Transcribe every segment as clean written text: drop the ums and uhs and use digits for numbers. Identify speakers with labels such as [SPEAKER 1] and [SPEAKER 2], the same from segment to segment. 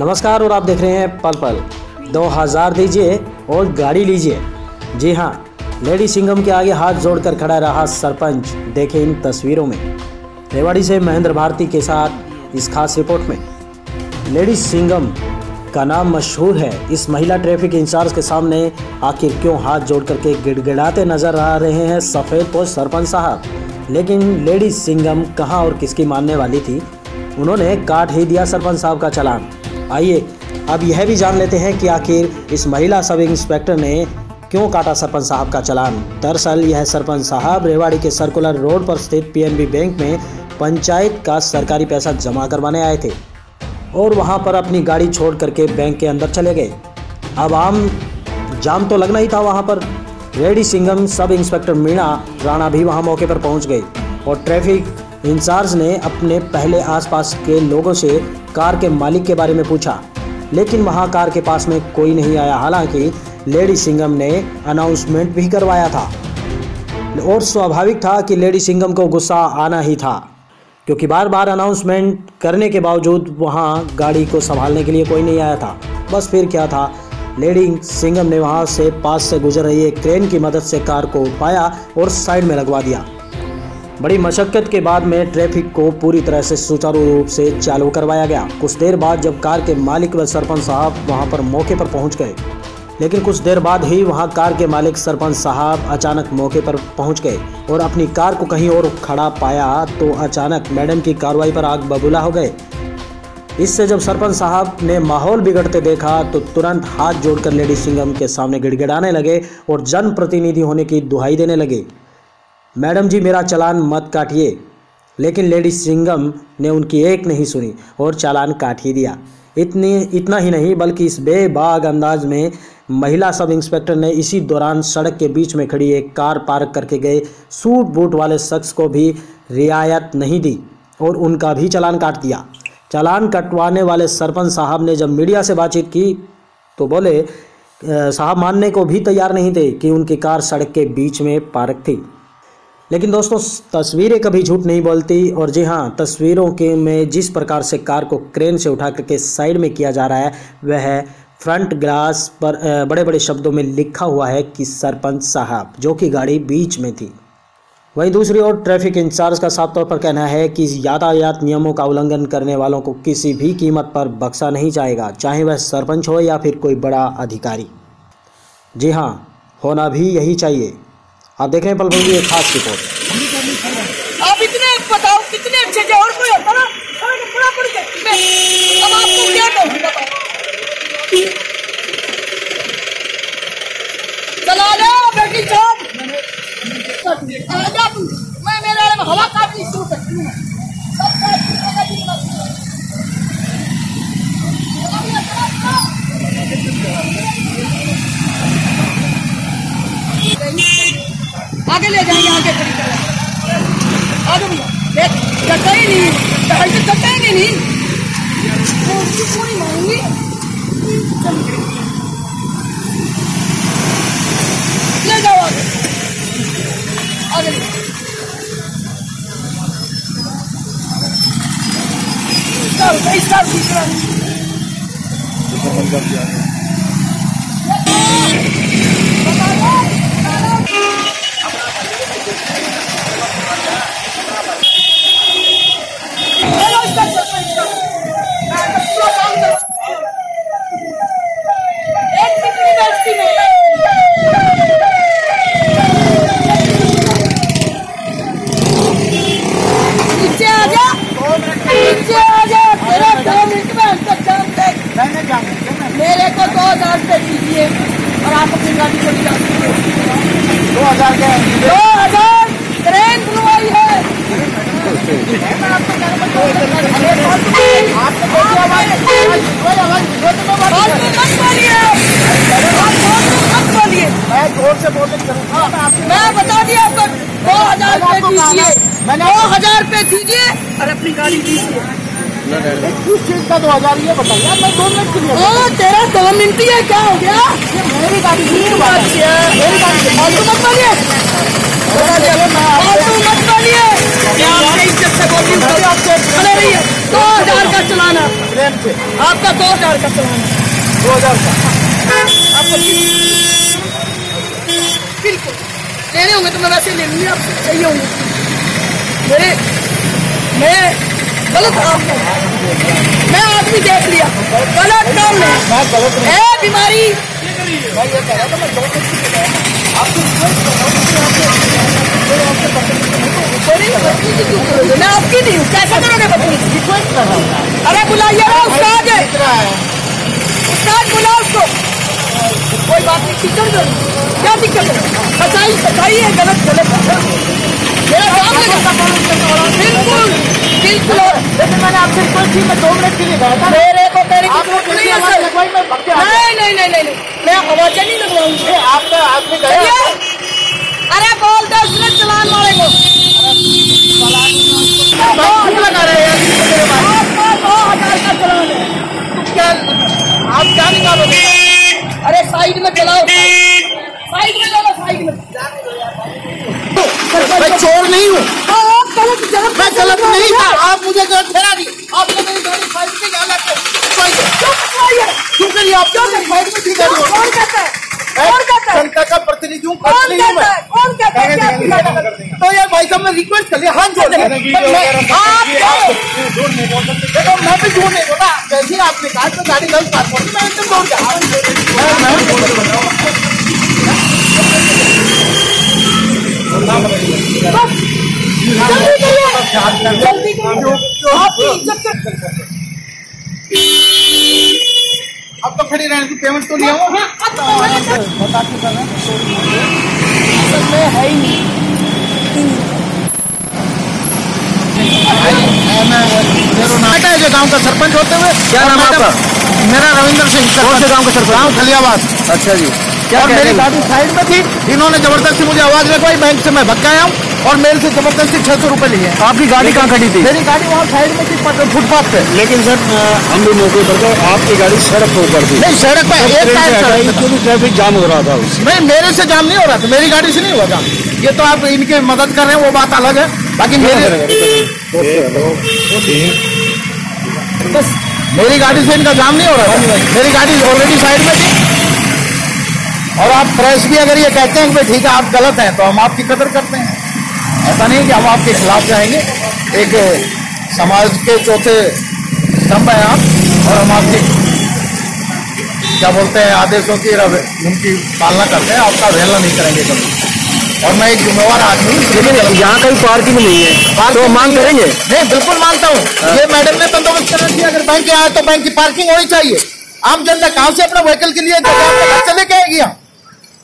[SPEAKER 1] नमस्कार और आप देख रहे हैं पल पल। 2000 दीजिए और गाड़ी लीजिए। जी हाँ, लेडी सिंघम के आगे हाथ जोड़कर खड़ा रहा सरपंच। देखें इन तस्वीरों में। रेवाड़ी से महेंद्र भारती के साथ इस खास रिपोर्ट में। लेडी सिंघम का नाम मशहूर है। इस महिला ट्रैफिक इंचार्ज के सामने आखिर क्यों हाथ जोड़ करके गिड़गिड़ाते नजर आ रहे हैं सफ़ेद पोश सरपंच साहब। लेकिन लेडी सिंघम कहाँ और किसकी मानने वाली थी। उन्होंने काट ही दिया सरपंच साहब का चालान। आइए अब यह भी जान लेते हैं कि आखिर इस महिला सब इंस्पेक्टर ने क्यों काटा सरपंच साहब का चालान। दरअसल यह सरपंच साहब रेवाड़ी के सर्कुलर रोड पर स्थित पीएनबी बैंक में पंचायत का सरकारी पैसा जमा करवाने आए थे और वहां पर अपनी गाड़ी छोड़ करके बैंक के अंदर चले गए। अब आम जाम तो लगना ही था वहां पर। Lady Singham sub inspector Meena Rana भी वहां मौके पर पहुंच गई और ट्रैफिक इंचार्ज ने अपने पहले आसपास के लोगों से कार के मालिक के बारे में पूछा, लेकिन वहां कार के पास में कोई नहीं आया। हालांकि लेडी सिंघम ने अनाउंसमेंट भी करवाया था और स्वाभाविक था कि लेडी सिंघम को गुस्सा आना ही था, क्योंकि बार बार अनाउंसमेंट करने के बावजूद वहां गाड़ी को संभालने के लिए कोई नहीं आया था। बस फिर क्या था, लेडी सिंघम ने वहां से पास से गुजर रही एक क्रेन की मदद से कार को उठाया और साइड में लगवा दिया। बड़ी मशक्कत के बाद में ट्रैफिक को पूरी तरह से सुचारू रूप से चालू करवाया गया। कुछ देर बाद जब कार के मालिक व सरपंच साहब वहां पर मौके पर पहुंच गए, लेकिन कुछ देर बाद ही वहां कार के मालिक सरपंच साहब अचानक मौके पर पहुंच गए और अपनी कार को कहीं और खड़ा पाया तो अचानक मैडम की कार्रवाई पर आग बबूला हो गए। इससे जब सरपंच साहब ने माहौल बिगड़ते देखा तो तुरंत हाथ जोड़कर लेडी सिंघम के सामने गिड़गिड़ाने लगे और जनप्रतिनिधि होने की दुहाई देने लगे। मैडम जी, मेरा चालान मत काटिए। लेकिन लेडी सिंघम ने उनकी एक नहीं सुनी और चालान काट ही दिया। इतना ही नहीं बल्कि इस बेबाक अंदाज में महिला सब इंस्पेक्टर ने इसी दौरान सड़क के बीच में खड़ी एक कार पार्क करके गए सूट बूट वाले शख्स को भी रियायत नहीं दी और उनका भी चालान काट दिया। चालान कटवाने वाले सरपंच साहब ने जब मीडिया से बातचीत की तो बोले साहब मानने को भी तैयार नहीं थे कि उनकी कार सड़क के बीच में पार्क थी। लेकिन दोस्तों, तस्वीरें कभी झूठ नहीं बोलती। और जी हाँ, तस्वीरों के में जिस प्रकार से कार को क्रेन से उठा करके साइड में किया जा रहा है वह फ्रंट ग्लास पर बड़े बड़े शब्दों में लिखा हुआ है कि सरपंच साहब, जो कि गाड़ी बीच में थी। वहीं दूसरी ओर ट्रैफिक इंचार्ज का साफ तौर पर कहना है कि यातायात नियमों का उल्लंघन करने वालों को किसी भी कीमत पर बख्शा नहीं जाएगा, चाहे वह सरपंच हो या फिर कोई बड़ा अधिकारी। जी हाँ, होना भी यही चाहिए। आप देख रहे हैं पल पल की एक खास रिपोर्ट।
[SPEAKER 2] आप इतने बताओ कितने अच्छे थे और कोई होता ना पूरा अब आपको क्या कहूँ बताओ। चला लो बेटी साहब, आजा तू। मैं मेरे में हवा काटनी शुरू करती हूँ। आगे ले जाएंगे, आगे चलता ही नहीं, चलता ही नहीं पूरी मांगूंगी। ले जाओ आगे, आगे मेरे को 2000 रुपये दीजिए और आप अपनी गाड़ी को ले जाइए। 2000 क्या? 2000 ट्रेन खुलवाई है। मैं बता दिया आपको 2000 रुपये दीजिए, 2000 रुपये दीजिए और अपनी गाड़ी दीजिए। किस चीज का 2000 ये बताइए। मैं 2 मिनट के लिए तेरा 2 मिनट ही है, क्या हो गया? मेरी गाड़ी मेरी गाड़ी फालतू मत बोलिए, फालतू मत बोलिए। क्या आपसे इज्जत से बोल रही हूँ? 2000 का चलान है आपका 2000 का चलान है
[SPEAKER 3] 2000 का
[SPEAKER 2] आपको बिल्कुल लेने होंगे तो मैं वैसे ले लूंगी, आपसे चाहिए होंगे मैं गलत काम कर, मैं आदमी देख लिया गलत काम नहीं है बीमारी। मैं आपकी नहीं हूँ, कैसे करोगे बदतमीजी? अरे बुलाइए उस्ताद है, उस्ताद बुलाओ उसको, कोई बात नहीं, टीचर दो, क्या दिक्कत है? सच्चाई सच्चाई है, गलत गलत मेरा काम लगा। बिल्कुल बिल्कुल,
[SPEAKER 3] लेकिन मैंने आपसे रिक्वेस्ट की, मैं 2 मिनट के लिए गया था,
[SPEAKER 2] मेरे को तेरी
[SPEAKER 3] नहीं,
[SPEAKER 2] मैं आवाज नहीं लगवाऊंगी।
[SPEAKER 3] आपने गया
[SPEAKER 2] अरे बोल दो, उसने चलान मारेंगे
[SPEAKER 3] लगा रहे हैं
[SPEAKER 2] 2000 का चलान है,
[SPEAKER 3] क्या आप क्या निकालोगे?
[SPEAKER 2] अरे साइड में चलाओ, साइड में चलो, साइड में।
[SPEAKER 3] मैं चोर नहीं हूँ,
[SPEAKER 2] गलत
[SPEAKER 3] मैं गलत नहीं था, आप मुझे गलत ठहरा दी, आपने मेरी गाड़ी साइड में जाना क्यों करिए? आप क्यों साइड में की गाड़ी?
[SPEAKER 2] कौन कहता है?
[SPEAKER 3] जनता का प्रतिनिधि हूँ,
[SPEAKER 2] कौन कहता है? कौन कहता है?
[SPEAKER 3] तो यार भाई साहब मैं रिक्वेस्ट कर लिया, हाथ जोड़ लिया, मैं भी झूठ नहीं बोला, जैसे आपने कहा तो गाड़ी गलत पास कर दी, मैं एकदम दौड़ गया।
[SPEAKER 2] जल्दी
[SPEAKER 3] अब तो खड़ी रहने की पेमेंट तो लिया हूँ,
[SPEAKER 2] है ही नहीं।
[SPEAKER 3] बेटा है जो गांव का सरपंच होते हुए।
[SPEAKER 1] क्या नाम है आपका?
[SPEAKER 3] मेरा रविंद्र सिंह।
[SPEAKER 1] कौन से गांव का सरपंच?
[SPEAKER 3] गांव खलियाबाद।
[SPEAKER 1] अच्छा जी,
[SPEAKER 3] और मेरी गाड़ी साइड में थी, इन्होंने जबरदस्ती मुझे आवाज लगवाई, बैंक से मैं भग गया हूँ और मेरे से जबरदस्ती 600 रुपए लिए।
[SPEAKER 1] आपकी गाड़ी कहाँ खड़ी थी?
[SPEAKER 3] मेरी गाड़ी वहाँ साइड में थी, फुटपाथ पे।
[SPEAKER 1] लेकिन सर हम भी मौके पर थे, आपकी गाड़ी सड़क पर उतर थी।
[SPEAKER 3] नहीं, सड़क पे एक टायर
[SPEAKER 1] क्योंकि ट्रैफिक जाम हो रहा था उससे।
[SPEAKER 3] नहीं, मेरे से जाम नहीं हो रहा था, मेरी गाड़ी से नहीं हुआ जाम। ये तो आप इनकी मदद कर रहे हैं, वो बात अलग है, बाकी मेरी गाड़ी से इनका जाम नहीं हो रहा था। मेरी गाड़ी ऑलरेडी साइड में थी। और आप प्रेस भी अगर ये कहते हैं कि ठीक है आप गलत हैं, तो हम आपकी कदर करते हैं। ऐसा नहीं कि हम आपके खिलाफ जाएंगे। एक समाज के चौथे स्तंभ हैं आप, और हम आपकी क्या बोलते हैं आदेशों की उनकी पालना करते हैं, आपका अवहेलना नहीं करेंगे कभी। और मैं एक जिम्मेवार आदमी,
[SPEAKER 1] लेकिन यहाँ कहीं पार्किंग नहीं है तो मांग करेंगे?
[SPEAKER 3] नहीं, बिल्कुल मानता हूँ। ये मैडम ने बंदोबस्त कर रखी है, अगर बैंक आया तो बैंक की पार्किंग होनी चाहिए। आम जनता कहाँ से अपना व्हीकल के लिए जगह लेके आएगी?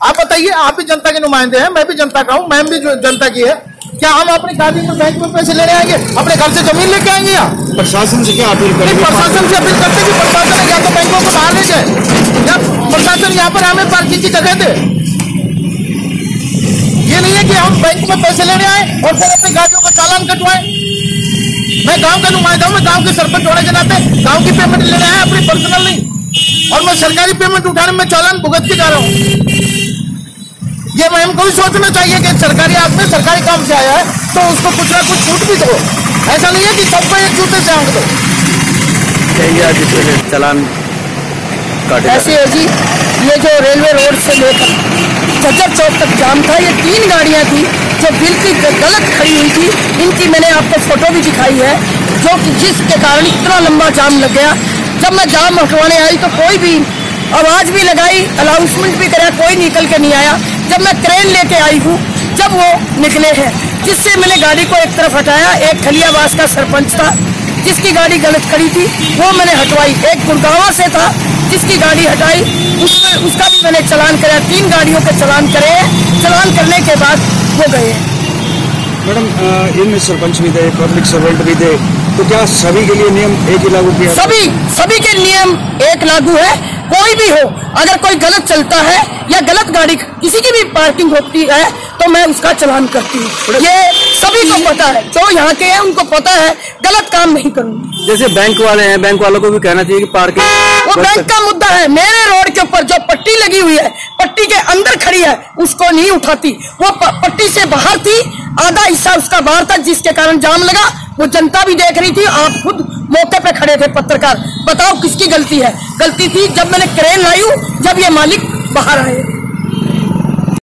[SPEAKER 3] आप बताइए, आप भी जनता के नुमाइंदे हैं, मैं भी जनता का हूँ, मैम भी जनता की है। क्या हम अपनी गाड़ी में बैंक में पैसे लेने आएंगे? अपने घर से जमीन लेके आएंगे? यहाँ
[SPEAKER 1] प्रशासन से क्या अपील करेंगे?
[SPEAKER 3] प्रशासन से अपील करते कि प्रशासन या तो बैंकों को बाहर ले जाए, या प्रशासन यहाँ पर हमें पार्किंग की जगह दे। ये नहीं है कि हम बैंक में पैसे लेने आए और फिर अपनी गाड़ियों का चालान कटवाएं। मैं गांव का नुमाइंदा हूँ, मैं गांव के सरपंच होने के नाते गांव की पेमेंट लेने आया, अपनी पर्सनल नहीं। और मैं सरकारी पेमेंट उठाने में चालान भुगत के जा रहा हूँ। ये मैम को भी सोचना चाहिए कि सरकारी आदमी सरकारी काम से आया है तो उसको कुछ ना कुछ छूट भी दो। ऐसा नहीं है कि सबको एक जूते से आंक दो।
[SPEAKER 1] चालान
[SPEAKER 2] ऐसे है जी, ये जो रेलवे रोड से लेकर झज्जर चौक तक जाम था, ये 3 गाड़ियां थी जो बिल्कुल गलत खड़ी हुई थी। इनकी मैंने आपको फोटो भी दिखाई है, जो कि जिसके कारण इतना लंबा जाम लग गया। जब मैं जाम हटवाने आई तो कोई भी आवाज भी लगाई, अनाउंसमेंट भी करा, कोई निकल के नहीं आया। जब मैं क्रेन लेके आई हूँ, जब वो निकले हैं, जिससे मैंने गाड़ी को एक तरफ हटाया। एक खलियाबाद का सरपंच था जिसकी गाड़ी गलत खड़ी थी, वो मैंने हटवाई। एक गुड़गांव से था जिसकी गाड़ी हटाई, उसका भी मैंने चालान कराया। 3 गाड़ियों के चालान करे। चालान करने के बाद वो गए।
[SPEAKER 1] मैडम, इनमें सरपंच भी थे, पब्लिक सर्वेंट भी थे, तो क्या सभी के लिए नियम एक ही लागू किया?
[SPEAKER 2] सभी के नियम एक लागू है। कोई भी हो, अगर कोई गलत चलता है या गलत गाड़ी किसी की भी पार्किंग होती है तो मैं उसका चालान करती हूँ। ये सभी को पता है, जो यहाँ के हैं उनको पता है, गलत काम नहीं करूँगी।
[SPEAKER 1] जैसे बैंक वाले हैं, बैंक वालों को भी कहना चाहिए कि पार्किंग
[SPEAKER 2] वो बैंक का मुद्दा है। मेरे रोड के ऊपर जो पट्टी लगी हुई है, पट्टी के अंदर खड़ी है, उसको नहीं उठाती। वो पट्टी से बाहर थी, आधा हिस्सा उसका बाहर था, जिसके कारण जाम लगा। वो जनता भी देख रही थी, आप खुद मौके पे खड़े थे पत्रकार। बताओ किसकी गलती है? गलती थी जब मैंने क्रेन लाई हूँ, जब ये मालिक बाहर आए।